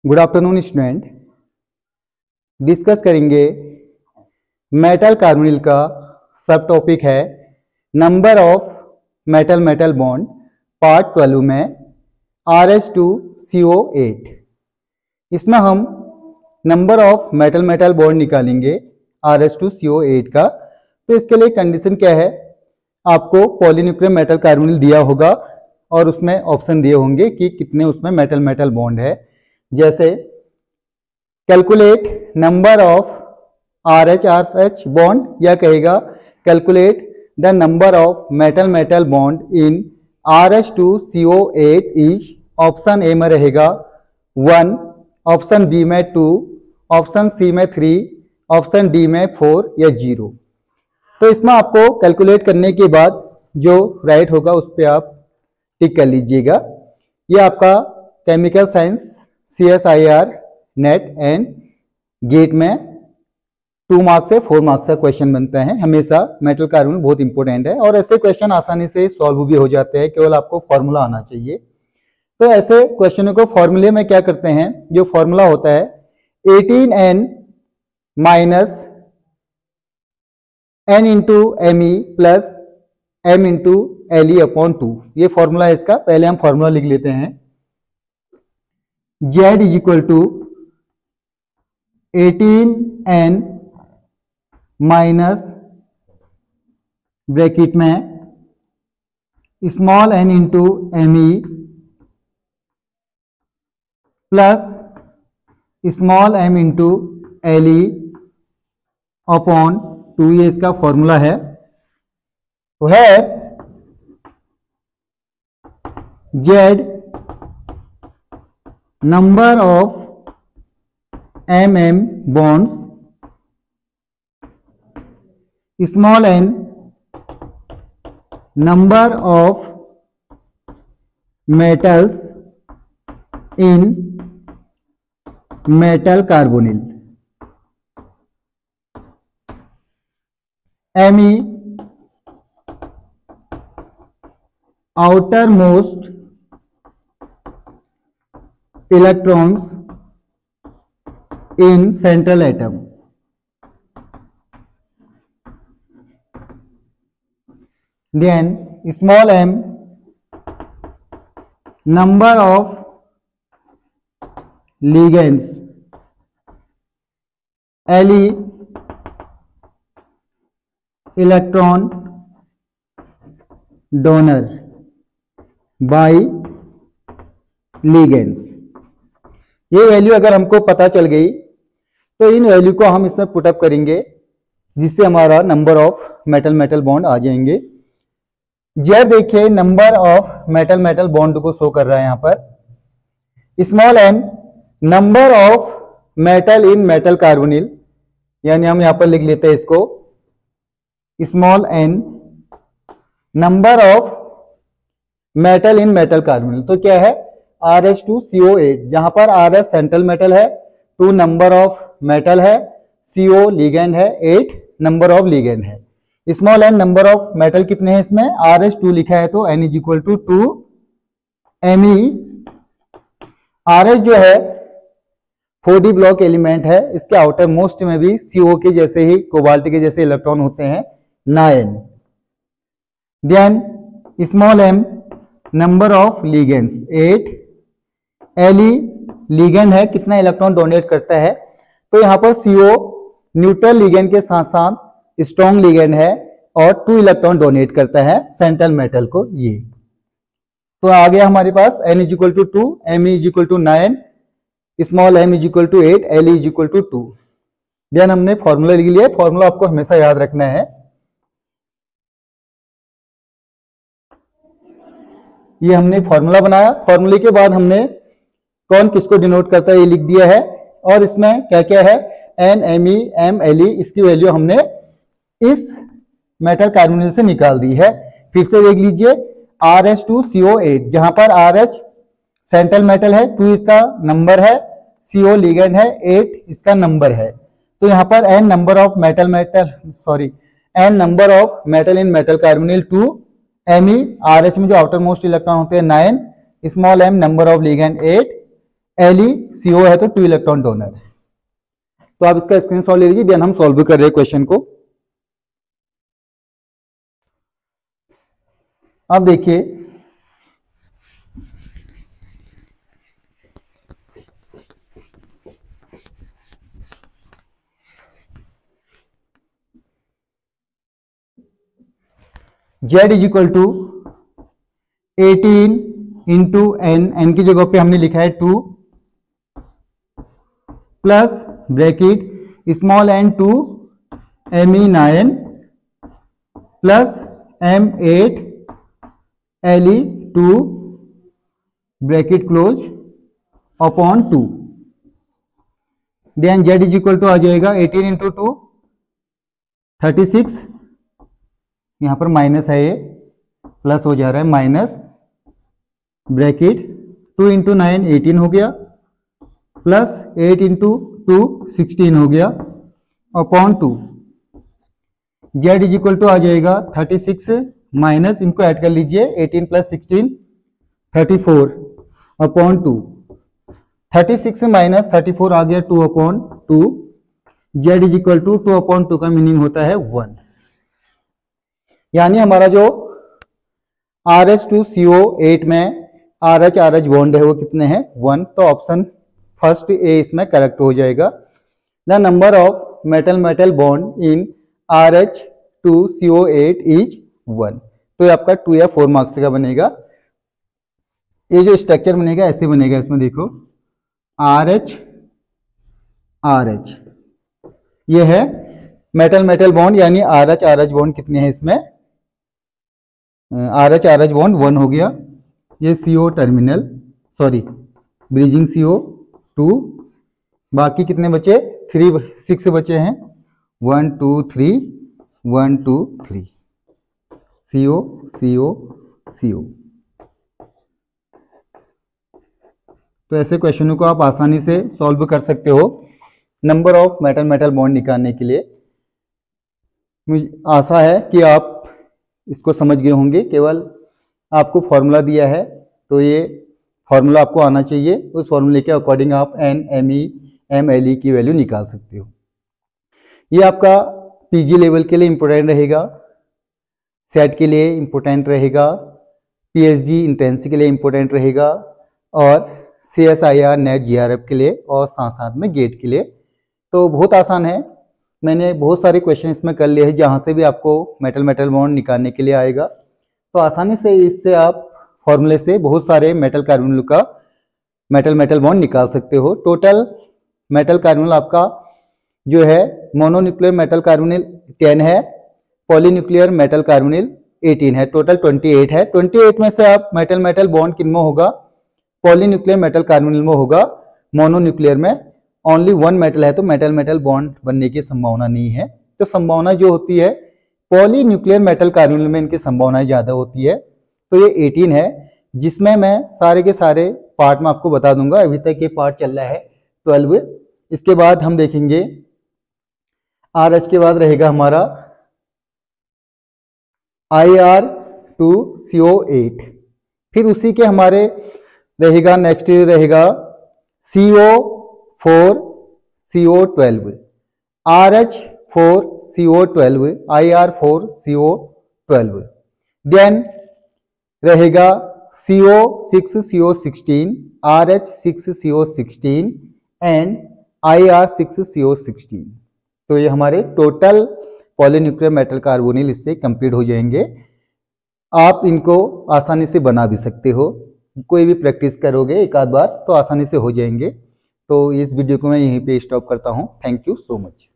Good afternoon student. Discuss करेंगे metal carbonyl का सब टॉपिक है number of metal metal bond part 12 में RH2CO8। इसमें हम number of metal metal bond निकालेंगे RH2CO8 का। तो इसके लिए कंडीशन क्या है, आपको पॉलीन्यूक्लियर मेटल कार्बोनिल दिया होगा और उसमें ऑप्शन दिए होंगे कि कितने उसमें मेटल मेटल बॉन्ड है। जैसे calculate number of RH bond या कहेगा calculate the number of metal metal bond in RH2CO8 is option A में रहेगा 1, ऑप्शन बी में 2, ऑप्शन सी में 3, ऑप्शन डी में 4 या 0। तो इसमें आपको कैलकुलेट करने के बाद जो राइट होगा उस पर आप टिक कर लीजिएगा। ये आपका chemical science CSIR NET and GATE में 2 मार्क्स से 4 मार्क्स का क्वेश्चन बनता है। हमेशा मेटल कार्बोनिल बहुत इंपॉर्टेंट है और ऐसे क्वेश्चन आसानी से सॉल्व भी हो जाते हैं, केवल आपको फॉर्मूला आना चाहिए। तो ऐसे क्वेश्चनों को फॉर्मूले में क्या करते हैं, जो फॉर्मूला होता है 18n minus n into Me plus m into Le upon 2। ये फॉर्मूला है इसका। पहले हम फॉर्मूला लिख लेते हैं। Z is equal to 18n minus bracket में small n into Me plus small m into Le upon 2। ये इसका फॉर्मूला है। Where Z number of mm bonds, small n number of metals in metal carbonyl, Me outermost electrons in central atom, then small m number of ligands, Le electron donor by ligands। ये value अगर हमको पता चल गई तो इन value को हम इसमें पुटअप करेंगे, जिससे हमारा number of metal metal bond आ जाएंगे। यह देखिए number of metal metal bond को शो कर रहा है यहाँ पर। Small n number of metal in metal carbonyl, यानी हम यहाँ पर लिख लेते हैं इसको small n number of metal in metal carbonyl. तो क्या है RH2CO8, जहां पर RH सेंट्रल मेटल है, 2 नंबर ऑफ मेटल है, CO लिगेंड है, 8 नंबर ऑफ लिगेंड है। Small n number of metal कितने हैं इसमें, RH2 लिखा है तो n is equal to 2 Me। RH जो है 4d ब्लॉक एलिमेंट है, इसके आउटर मोस्ट में भी CO के जैसे ही कोबाल्ट के जैसे इलेक्ट्रॉन होते हैं 9। Then small m number of ligands 8। Le ligand है, कितना इलेक्ट्रॉन डोनेट करता है, तो यहाँ पर CO न्यूट्रल लिगेंड के साथ साथ स्ट्रॉन्ग लिगेंड है और 2 इलेक्ट्रॉन डोनेट करता है सेंट्रल मेटल को। ये तो आ गया हमारे पास n is equal to 2, Me is equal to 9, small m is equal to 8, Le is equal to 2। Then हमने फॉर्मूला लिख लिया। फॉर्मूला आपको हमेशा याद रखना है। ये हमने फॉर्मूला बनाया। फॉर्मूले के बाद हमने कौन किसको डिनोट करता है ये लिख दिया है, और इसमें क्या क्या है N Me M Le, इसकी वैल्यू हमने इस मेटल कार्बोनिल से निकाल दी है। फिर से देख लीजिए RH2CO8, जहां पर RH सेंट्रल मेटल है, 2 इसका नंबर है, CO लिगेंड है, 8 इसका नंबर है। तो यहाँ पर n number of metal n number of metal in metal carbonyl 2, Me RH में जो आउटर मोस्ट इलेक्ट्रॉन होते हैं 9, small m number of ligand 8, LeCO है तो 2 इलेक्ट्रॉन डोनर है। तो आप इसका स्क्रीनशॉट ले लीजिए, देन हम सॉल्व कर रहे हैं क्वेश्चन को। अब देखिए Z is equal to 18 into N की जगह पे हमने लिखा है 2 plus bracket small n 2 Me9 plus M8 Le2 bracket close upon 2। Then Z is equal to आ जाएगा 18 इंटू 2 36, यहां पर माइनस है, ये प्लस हो जा रहा है, माइनस ब्रैकेट 2 इंटू 9 18 हो गया, प्लस 8 इंटू 2 16 हो गया upon 2। Z is equal to आ जाएगा 36 माइनस, इनको ऐड कर लीजिए, 18 प्लस 16 34 अपॉन 2। 36 माइनस 34 आ गया 2 upon 2। Z is equal to 2 upon 2 का मीनिंग होता है 1। यानी हमारा जो RH2CO8 में RH बॉन्ड है वो कितने हैं 1। तो ऑप्शन फर्स्ट ए इसमें करेक्ट हो जाएगा। The number of metal metal bond in RH2CO8 is 1। तो ये आपका 2 या 4 मार्क्स का बनेगा। ये जो स्ट्रक्चर बनेगा ऐसे बनेगा, इसमें देखो RH ये है मेटल मेटल बॉन्ड, यानी RH बॉन्ड कितने हैं इसमें, RH बॉन्ड 1 हो गया। ये CO terminal, sorry bridging CO2, बाकी कितने बचे 6 बचे हैं, 1 2 3 1 2 3 CO। तो ऐसे क्वेश्चनों को आप आसानी से सॉल्व कर सकते हो number of metal metal bond निकालने के लिए। मुझे आशा है कि आप इसको समझ गए होंगे। केवल आपको फॉर्मूला दिया है तो ये फॉर्मूला आपको आना चाहिए, उस फॉर्मूले के अकॉर्डिंग आप N Me MLE की वैल्यू निकाल सकते हो। ये आपका PG लेवल के लिए इम्पोर्टेंट रहेगा, सेट के लिए इम्पोर्टेंट रहेगा, PhD इंट्रेंस के लिए इम्पोर्टेंट रहेगा, और CSIR नेट GRF के लिए, और साथ साथ में गेट के लिए। तो बहुत आसान है, मैंने बहुत सारे क्वेश्चन इसमें कर लिए हैं जहाँ से भी आपको मेटल मेटल बॉन्ड निकालने के लिए आएगा। तो आसानी से इससे आप फॉर्मूले से बहुत सारे मेटल कार्बोनिल का मेटल मेटल बॉन्ड निकाल सकते हो। टोटल मेटल कार्बोनिल आपका जो है मोनोन्यूक्लियर मेटल कार्बोनिल 10 है, पॉलीन्यूक्लियर मेटल कार्बोनिल 18 है, टोटल 28 है। 28 में से आप मेटल मेटल बॉन्ड किन में होगा, पॉलीन्यूक्लियर मेटल कार्बोनिल में होगा, मोनोन्यूक्लियर में ओनली 1 मेटल है तो मेटल मेटल बॉन्ड बनने की संभावना नहीं है। तो संभावना जो होती है पॉलीन्यूक्लियर मेटल कार्बोनिल में इनकी संभावनाएं ज्यादा होती है। तो ये 18 है, जिसमें मैं सारे के सारे पार्ट में आपको बता दूंगा। अभी तक ये पार्ट चल रहा है 12। इसके बाद हम देखेंगे RH के बाद रहेगा हमारा IR2CO8, फिर उसी के हमारे रहेगा नेक्स्ट रहेगा CO4CO12, RH4CO12, IR4CO12, देन रहेगा CO6CO16, RH6CO16 एंड IR6CO16। तो ये हमारे टोटल पॉलीन्यूक्लियर मेटल कार्बोनिल इससे कंप्लीट हो जाएंगे। आप इनको आसानी से बना भी सकते हो, कोई भी प्रैक्टिस करोगे एक आध बार तो आसानी से हो जाएंगे। तो इस वीडियो को मैं यहीं पे स्टॉप करता हूँ। Thank you so much.